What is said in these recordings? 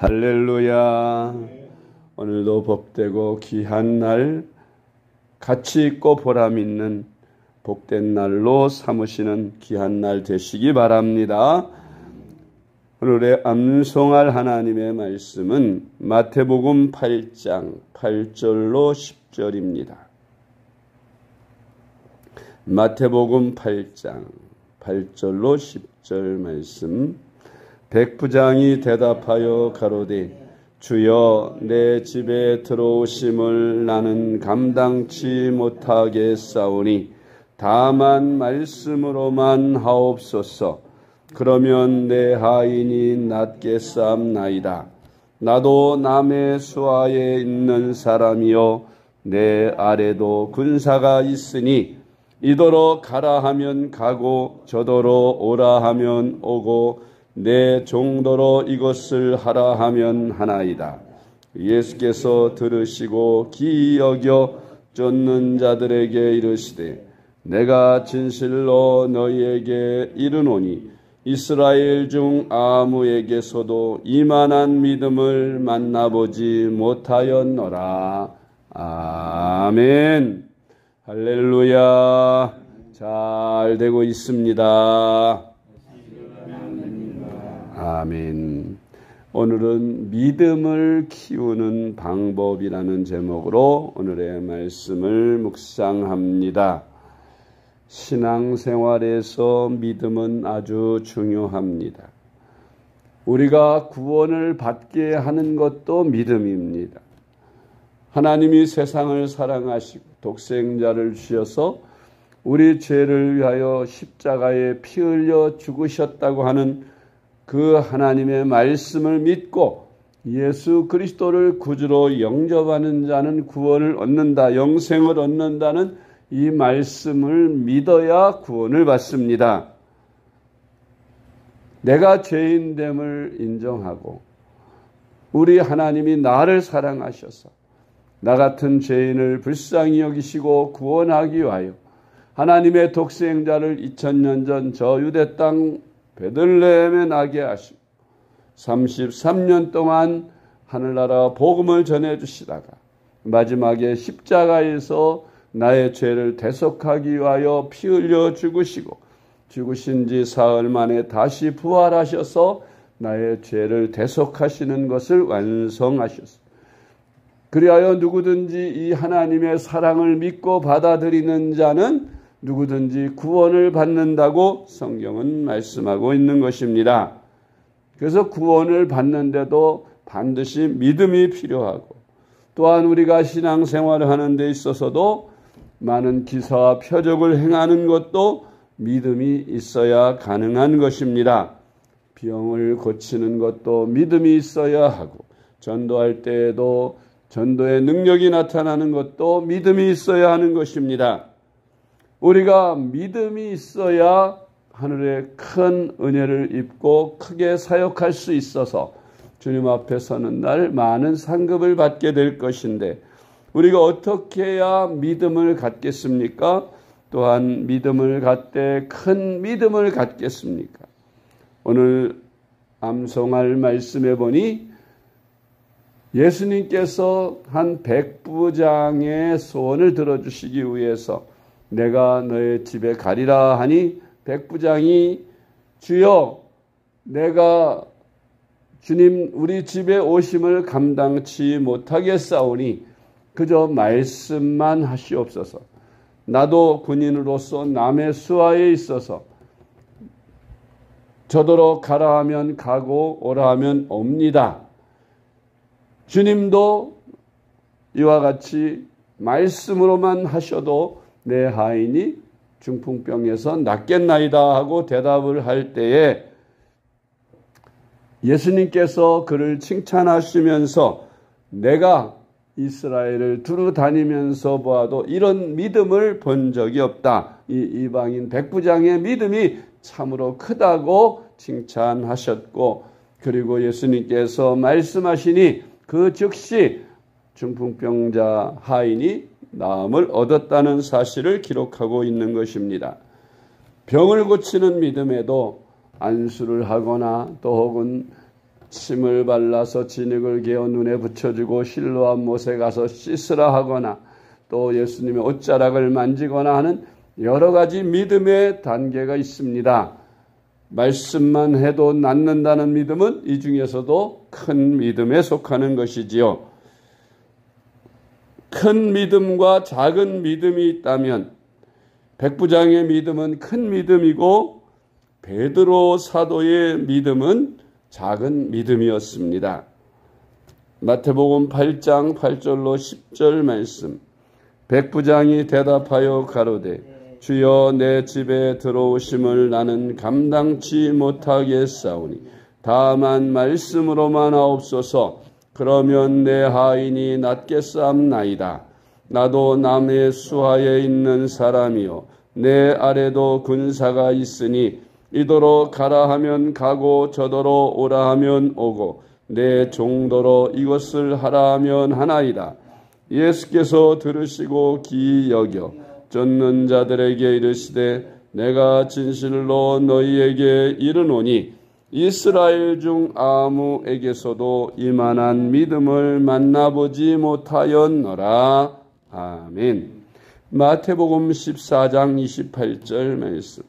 할렐루야. 오늘도 복되고 귀한 날, 가치 있고 보람 있는 복된 날로 삼으시는 귀한 날 되시기 바랍니다. 오늘의 암송할 하나님의 말씀은 마태복음 8장 8절로 10절입니다. 마태복음 8장 8절로 10절 말씀. 백부장이 대답하여 가로되 주여 내 집에 들어오심을 나는 감당치 못하겠사오니 다만 말씀으로만 하옵소서. 그러면 내 하인이 낫겠사옵나이다. 나도 남의 수하에 있는 사람이요 내 아래도 군사가 있으니 이더러 가라 하면 가고 저더러 오라 하면 오고 내 종도로 이것을 하라 하면 하나이다. 예수께서 들으시고 기이 여겨 쫓는 자들에게 이르시되 내가 진실로 너희에게 이르노니 이스라엘 중 아무에게서도 이만한 믿음을 만나보지 못하였노라. 아멘. 할렐루야. 잘 되고 있습니다. 아멘. 오늘은 믿음을 키우는 방법이라는 제목으로 오늘의 말씀을 묵상합니다. 신앙생활에서 믿음은 아주 중요합니다. 우리가 구원을 받게 하는 것도 믿음입니다. 하나님이 세상을 사랑하시고 독생자를 주셔서 우리 죄를 위하여 십자가에 피 흘려 죽으셨다고 하는 그 하나님의 말씀을 믿고 예수 그리스도를 구주로 영접하는 자는 구원을 얻는다, 영생을 얻는다는 이 말씀을 믿어야 구원을 받습니다. 내가 죄인됨을 인정하고 우리 하나님이 나를 사랑하셔서 나 같은 죄인을 불쌍히 여기시고 구원하기 위하여 하나님의 독생자를 2000년 전 저 유대 땅 베들레헴에 나게 하시고 33년 동안 하늘나라 복음을 전해주시다가 마지막에 십자가에서 나의 죄를 대속하기 위하여 피 흘려 죽으시고 죽으신 지 사흘 만에 다시 부활하셔서 나의 죄를 대속하시는 것을 완성하셨습니다. 그리하여 누구든지 이 하나님의 사랑을 믿고 받아들이는 자는 누구든지 구원을 받는다고 성경은 말씀하고 있는 것입니다. 그래서 구원을 받는데도 반드시 믿음이 필요하고 또한 우리가 신앙생활을 하는 데 있어서도 많은 기사와 표적을 행하는 것도 믿음이 있어야 가능한 것입니다. 병을 고치는 것도 믿음이 있어야 하고 전도할 때에도 전도의 능력이 나타나는 것도 믿음이 있어야 하는 것입니다. 우리가 믿음이 있어야 하늘의 큰 은혜를 입고 크게 사역할 수 있어서 주님 앞에 서는 날 많은 상급을 받게 될 것인데 우리가 어떻게 해야 믿음을 갖겠습니까? 또한 믿음을 갖되 큰 믿음을 갖겠습니까? 오늘 암송할 말씀에 보니 예수님께서 한 백부장의 소원을 들어주시기 위해서 내가 너의 집에 가리라 하니 백부장이 주여 내가 주님 우리 집에 오심을 감당치 못하겠사오니 그저 말씀만 하시옵소서. 나도 군인으로서 남의 수하에 있어서 저더러 가라 하면 가고 오라 하면 옵니다. 주님도 이와 같이 말씀으로만 하셔도 내 하인이 중풍병에서 낫겠나이다 하고 대답을 할 때에 예수님께서 그를 칭찬하시면서 내가 이스라엘을 두루 다니면서 보아도 이런 믿음을 본 적이 없다. 이 이방인 백부장의 믿음이 참으로 크다고 칭찬하셨고 그리고 예수님께서 말씀하시니 그 즉시 중풍병자 하인이 나음을 얻었다는 사실을 기록하고 있는 것입니다. 병을 고치는 믿음에도 안수를 하거나 또 혹은 침을 발라서 진흙을 개어 눈에 붙여주고 실로암 못에 가서 씻으라 하거나 또 예수님의 옷자락을 만지거나 하는 여러 가지 믿음의 단계가 있습니다. 말씀만 해도 낫는다는 믿음은 이 중에서도 큰 믿음에 속하는 것이지요. 큰 믿음과 작은 믿음이 있다면 백부장의 믿음은 큰 믿음이고 베드로 사도의 믿음은 작은 믿음이었습니다. 마태복음 8장 8절로 10절 말씀. 백부장이 대답하여 가로되 주여 내 집에 들어오심을 나는 감당치 못하겠사오니 다만 말씀으로만 하옵소서. 그러면 내 하인이 낫겠사옵나이다. 나도 남의 수하에 있는 사람이요 내 아래도 군사가 있으니 이도로 가라 하면 가고 저도로 오라 하면 오고 내 종도로 이것을 하라 하면 하나이다. 예수께서 들으시고 기이 여겨 쫓는 자들에게 이르시되 내가 진실로 너희에게 이르노니 이스라엘 중 아무에게서도 이만한 믿음을 만나보지 못하였노라. 아멘. 마태복음 14장 28절 말씀.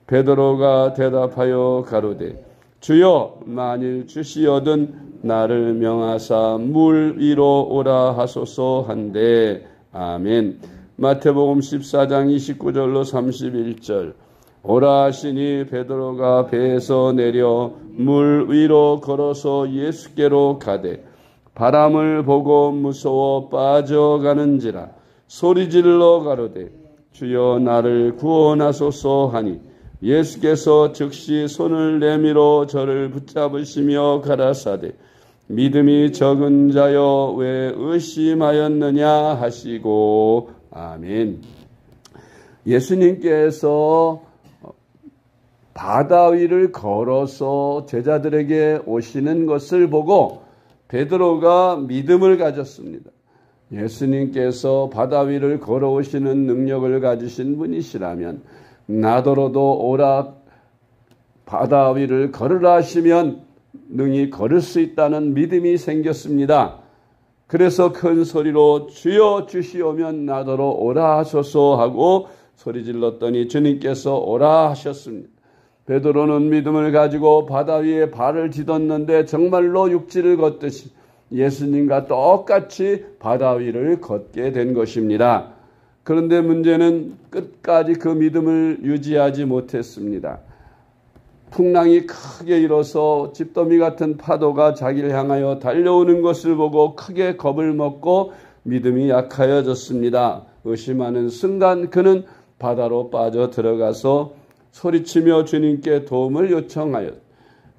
베드로가 대답하여 가로되 주여 만일 주시어든 나를 명하사 물 위로 오라 하소서 한데. 아멘. 마태복음 14장 29절로 31절. 오라 하시니 베드로가 배에서 내려 물 위로 걸어서 예수께로 가되 바람을 보고 무서워 빠져가는지라 소리질러 가로되 주여 나를 구원하소서 하니 예수께서 즉시 손을 내밀어 저를 붙잡으시며 가라사대 믿음이 적은 자여 왜 의심하였느냐 하시고. 아멘. 예수님께서 바다 위를 걸어서 제자들에게 오시는 것을 보고 베드로가 믿음을 가졌습니다. 예수님께서 바다 위를 걸어오시는 능력을 가지신 분이시라면 나더러도 오라 바다 위를 걸으라 하시면 능히 걸을 수 있다는 믿음이 생겼습니다. 그래서 큰 소리로 주여 주시오면 나더러 오라 하소서 하고 소리 질렀더니 주님께서 오라 하셨습니다. 베드로는 믿음을 가지고 바다 위에 발을 디뎠는데 정말로 육지를 걷듯이 예수님과 똑같이 바다 위를 걷게 된 것입니다. 그런데 문제는 끝까지 그 믿음을 유지하지 못했습니다. 풍랑이 크게 일어서 집더미 같은 파도가 자기를 향하여 달려오는 것을 보고 크게 겁을 먹고 믿음이 약하여졌습니다. 의심하는 순간 그는 바다로 빠져 들어가서 소리치며 주님께 도움을 요청하였.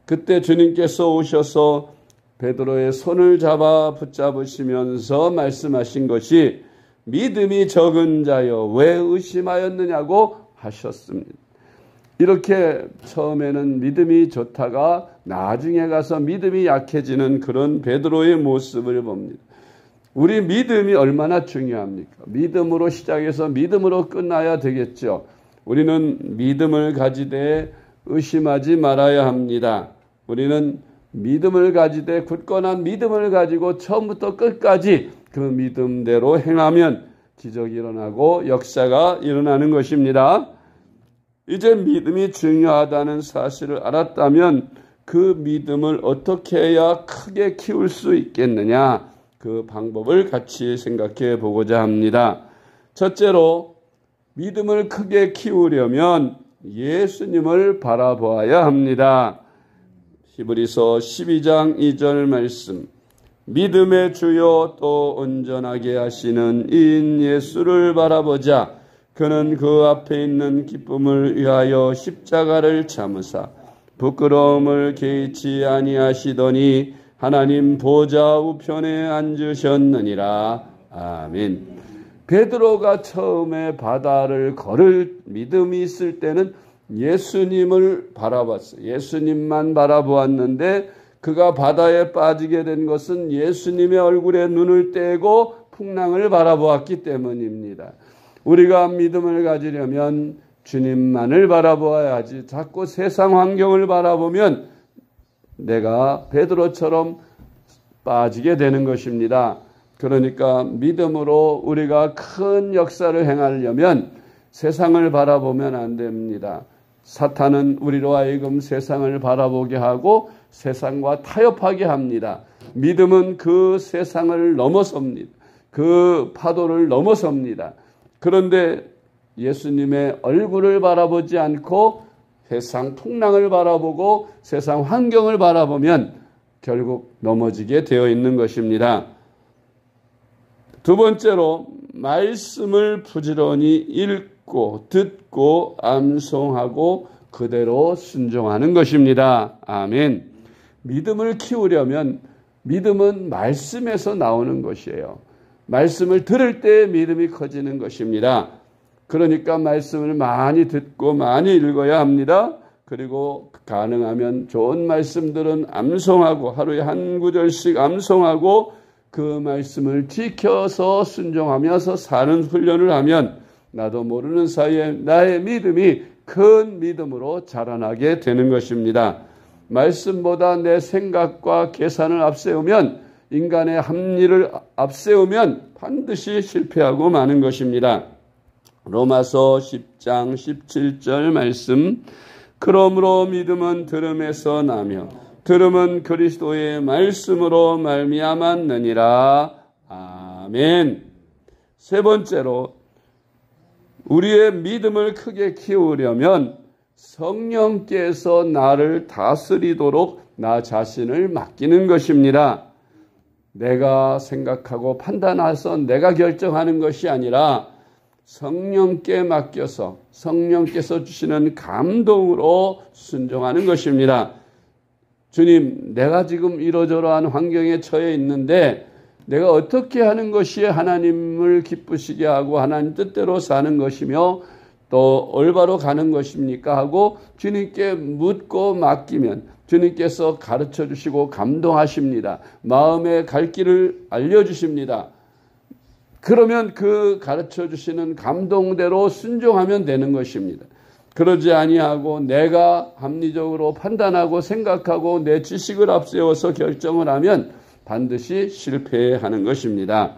그때 주님께서 오셔서 베드로의 손을 잡아 붙잡으시면서 말씀하신 것이 믿음이 적은 자여 왜 의심하였느냐고 하셨습니다. 이렇게 처음에는 믿음이 좋다가 나중에 가서 믿음이 약해지는 그런 베드로의 모습을 봅니다. 우리 믿음이 얼마나 중요합니까? 믿음으로 시작해서 믿음으로 끝나야 되겠죠. 우리는 믿음을 가지되 의심하지 말아야 합니다. 우리는 믿음을 가지되 굳건한 믿음을 가지고 처음부터 끝까지 그 믿음대로 행하면 기적이 일어나고 역사가 일어나는 것입니다. 이제 믿음이 중요하다는 사실을 알았다면 그 믿음을 어떻게 해야 크게 키울 수 있겠느냐, 그 방법을 같이 생각해 보고자 합니다. 첫째로 믿음을 크게 키우려면 예수님을 바라보아야 합니다. 히브리서 12장 2절 말씀. 믿음의 주요 또 온전하게 하시는 이인 예수를 바라보자. 그는 그 앞에 있는 기쁨을 위하여 십자가를 참으사 부끄러움을 개의치 아니하시더니 하나님 보좌 우편에 앉으셨느니라. 아멘. 베드로가 처음에 바다를 걸을 믿음이 있을 때는 예수님을 바라봤어요. 예수님만 바라보았는데 그가 바다에 빠지게 된 것은 예수님의 얼굴에 눈을 떼고 풍랑을 바라보았기 때문입니다. 우리가 믿음을 가지려면 주님만을 바라보아야 하지 자꾸 세상 환경을 바라보면 내가 베드로처럼 빠지게 되는 것입니다. 그러니까 믿음으로 우리가 큰 역사를 행하려면 세상을 바라보면 안 됩니다. 사탄은 우리로 하여금 세상을 바라보게 하고 세상과 타협하게 합니다. 믿음은 그 세상을 넘어섭니다. 그 파도를 넘어섭니다. 그런데 예수님의 얼굴을 바라보지 않고 세상 풍랑을 바라보고 세상 환경을 바라보면 결국 넘어지게 되어 있는 것입니다. 두 번째로 말씀을 부지런히 읽고 듣고 암송하고 그대로 순종하는 것입니다. 아멘. 믿음을 키우려면 믿음은 말씀에서 나오는 것이에요. 말씀을 들을 때 믿음이 커지는 것입니다. 그러니까 말씀을 많이 듣고 많이 읽어야 합니다. 그리고 가능하면 좋은 말씀들은 암송하고 하루에 한 구절씩 암송하고 그 말씀을 지켜서 순종하면서 사는 훈련을 하면 나도 모르는 사이에 나의 믿음이 큰 믿음으로 자라나게 되는 것입니다. 말씀보다 내 생각과 계산을 앞세우면 인간의 합리를 앞세우면 반드시 실패하고 마는 것입니다. 로마서 10장 17절 말씀 그러므로 믿음은 들음에서 나며 들음은 그리스도의 말씀으로 말미암았느니라. 아멘. 세 번째로 우리의 믿음을 크게 키우려면 성령께서 나를 다스리도록 나 자신을 맡기는 것입니다. 내가 생각하고 판단해서 내가 결정하는 것이 아니라 성령께 맡겨서 성령께서 주시는 감동으로 순종하는 것입니다. 주님, 내가 지금 이러저러한 환경에 처해 있는데 내가 어떻게 하는 것이 하나님을 기쁘시게 하고 하나님 뜻대로 사는 것이며 또 올바로 가는 것입니까? 하고 주님께 묻고 맡기면 주님께서 가르쳐 주시고 감동하십니다. 마음의 갈 길을 알려주십니다. 그러면 그 가르쳐 주시는 감동대로 순종하면 되는 것입니다. 그러지 아니하고 내가 합리적으로 판단하고 생각하고 내 지식을 앞세워서 결정을 하면 반드시 실패하는 것입니다.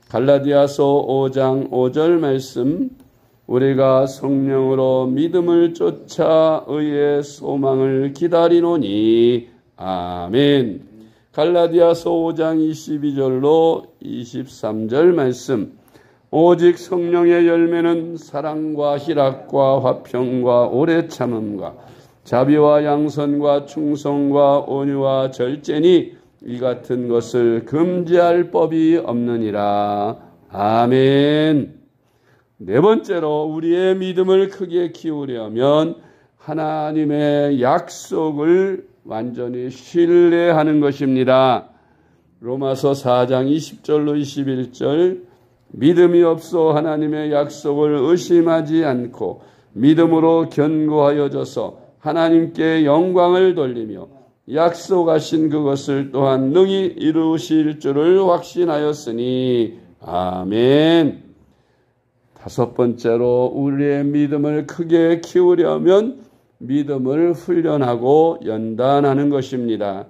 갈라디아서 5장 5절 말씀 우리가 성령으로 믿음을 쫓아 의의 소망을 기다리노니 아멘. 갈라디아서 5장 22절로 23절 말씀 오직 성령의 열매는 사랑과 희락과 화평과 오래 참음과 자비와 양선과 충성과 온유와 절제니 이 같은 것을 금지할 법이 없느니라. 아멘. 네 번째로 우리의 믿음을 크게 키우려면 하나님의 약속을 완전히 신뢰하는 것입니다. 로마서 4장 20절로 21절 믿음이 없어 하나님의 약속을 의심하지 않고 믿음으로 견고하여져서 하나님께 영광을 돌리며 약속하신 그것을 또한 능히 이루실 줄을 확신하였으니 아멘. 다섯 번째로 우리의 믿음을 크게 키우려면 믿음을 훈련하고 연단하는 것입니다.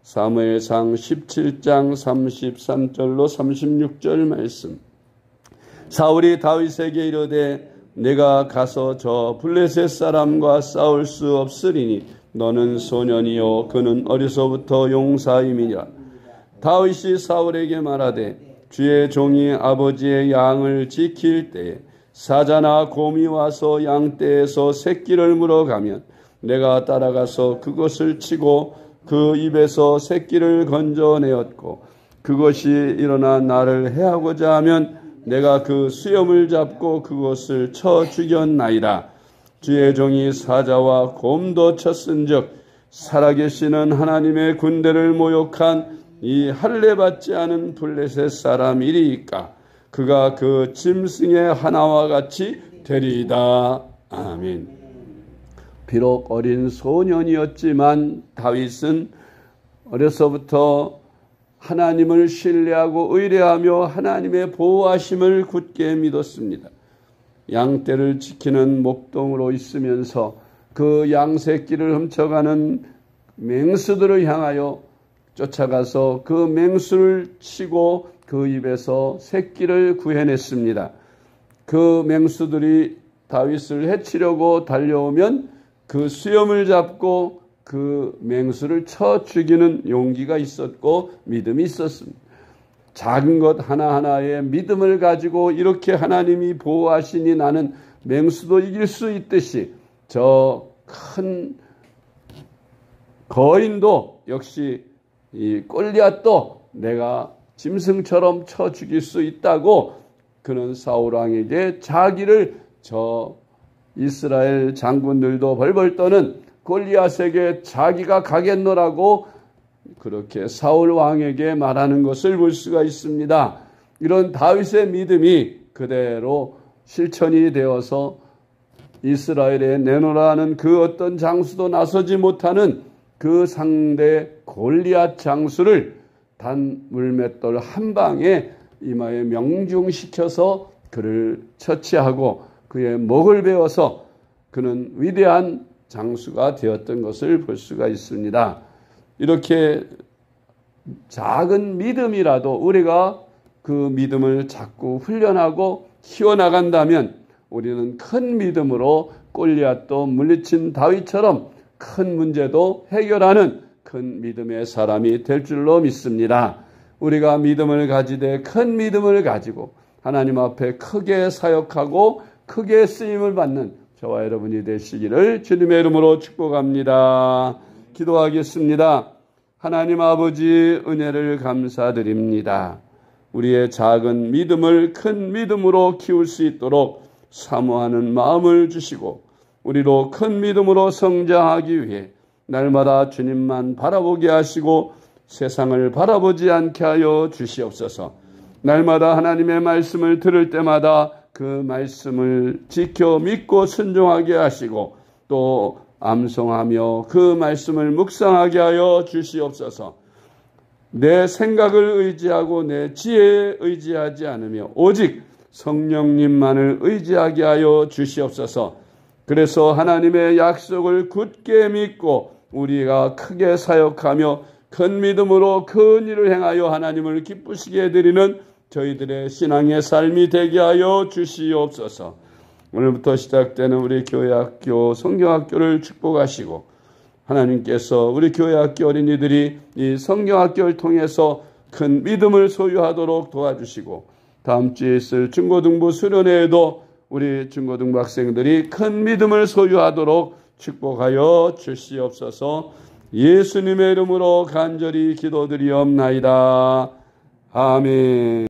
사무엘상 17장 33절로 36절 말씀 사울이 다윗에게 이르되 내가 가서 저 블레셋 사람과 싸울 수 없으리니 너는 소년이요 그는 어려서부터 용사임이라. 다윗이 사울에게 말하되 주의 종이 아버지의 양을 지킬 때에 사자나 곰이 와서 양떼에서 새끼를 물어가면 내가 따라가서 그것을 치고 그 입에서 새끼를 건져내었고 그것이 일어나 나를 해하고자 하면 내가 그 수염을 잡고 그것을 쳐 죽였나이다. 주의 종이 사자와 곰도 쳤은즉 살아계시는 하나님의 군대를 모욕한 이 할례받지 않은 블레셋 사람이리이까 그가 그 짐승의 하나와 같이 되리이다. 아멘. 비록 어린 소년이었지만 다윗은 어려서부터 하나님을 신뢰하고 의뢰하며 하나님의 보호하심을 굳게 믿었습니다. 양떼를 지키는 목동으로 있으면서 그 양새끼를 훔쳐가는 맹수들을 향하여 쫓아가서 그 맹수를 치고 그 입에서 새끼를 구해냈습니다. 그 맹수들이 다윗을 해치려고 달려오면 그 수염을 잡고 그 맹수를 쳐 죽이는 용기가 있었고 믿음이 있었습니다. 작은 것 하나하나에 믿음을 가지고 이렇게 하나님이 보호하시니 나는 맹수도 이길 수 있듯이 저 큰 거인도 역시 이 골리앗도 내가 짐승처럼 쳐 죽일 수 있다고 그는 사울 왕에게 자기를 저 이스라엘 장군들도 벌벌 떠는 골리앗에게 자기가 가겠노라고 그렇게 사울 왕에게 말하는 것을 볼 수가 있습니다. 이런 다윗의 믿음이 그대로 실천이 되어서 이스라엘에 내놓으라는 그 어떤 장수도 나서지 못하는 그 상대 골리앗 장수를 단 물맷돌 한 방에 이마에 명중시켜서 그를 처치하고 그의 목을 베어서 그는 위대한 장수가 되었던 것을 볼 수가 있습니다. 이렇게 작은 믿음이라도 우리가 그 믿음을 자꾸 훈련하고 키워나간다면 우리는 큰 믿음으로 골리앗도 물리친 다윗처럼 큰 문제도 해결하는 큰 믿음의 사람이 될 줄로 믿습니다. 우리가 믿음을 가지되 큰 믿음을 가지고 하나님 앞에 크게 사역하고 크게 쓰임을 받는 저와 여러분이 되시기를 주님의 이름으로 축복합니다. 기도하겠습니다. 하나님 아버지 은혜를 감사드립니다. 우리의 작은 믿음을 큰 믿음으로 키울 수 있도록 사모하는 마음을 주시고 우리로 큰 믿음으로 성장하기 위해 날마다 주님만 바라보게 하시고 세상을 바라보지 않게 하여 주시옵소서. 날마다 하나님의 말씀을 들을 때마다 그 말씀을 지켜 믿고 순종하게 하시고 또 암송하며 그 말씀을 묵상하게 하여 주시옵소서. 내 생각을 의지하고 내 지혜에 의지하지 않으며 오직 성령님만을 의지하게 하여 주시옵소서. 그래서 하나님의 약속을 굳게 믿고 우리가 크게 사역하며 큰 믿음으로 큰 일을 행하여 하나님을 기쁘시게 해드리는 저희들의 신앙의 삶이 되게 하여 주시옵소서. 오늘부터 시작되는 우리 교회학교, 성경학교를 축복하시고 하나님께서 우리 교회학교 어린이들이 이 성경학교를 통해서 큰 믿음을 소유하도록 도와주시고 다음 주에 있을 중고등부 수련회에도 우리 중고등부 학생들이 큰 믿음을 소유하도록 축복하여 주시옵소서. 예수님의 이름으로 간절히 기도드리옵나이다. 아멘.